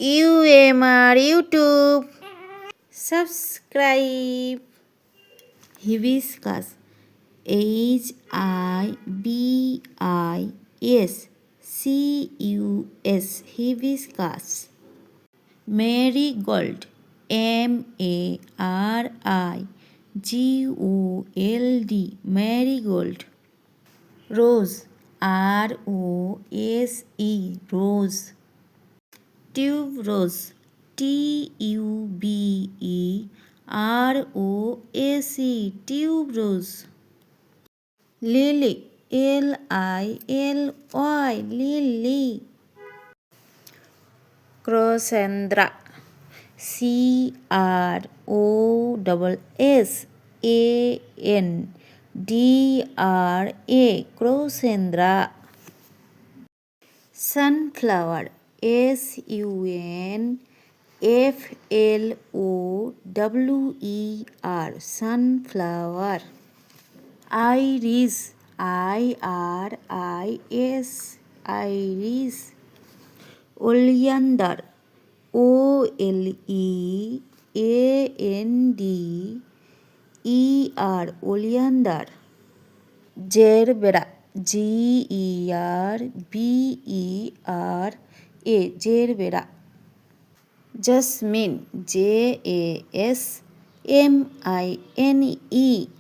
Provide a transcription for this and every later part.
UMR YouTube. Subscribe. Hibiscus. HIBISCUS. Hibiscus. Marigold. MARIGOLD. Marigold. Rose. ROSE. Rose. Tuberose. TUBEROSE. Tuberose. Lily. LILY. Lily. Crocandra. CROSSANDRA. Crocandra. Sunflower. SUNFLOWER. Sunflower. Iris. IRIS. Iris. Oleander. OLEANDER. Oleander. Gerbera. GERBERA. Gerbera. Jasmine. JASMINE.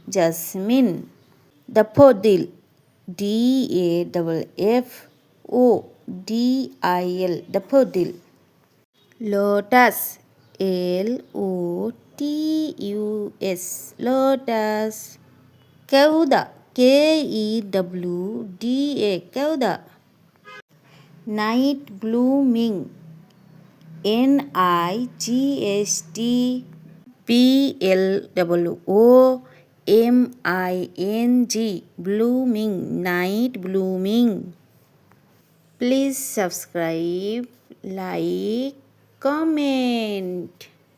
Jasmine. Daffodil. DAFFODIL. Daffodil. Lotus. LOTUS. Lotus. Keuda. KEWDA. Keuda. Night blooming. NIGHTBLOOMING. Blooming. Night blooming. Please subscribe, like, comment.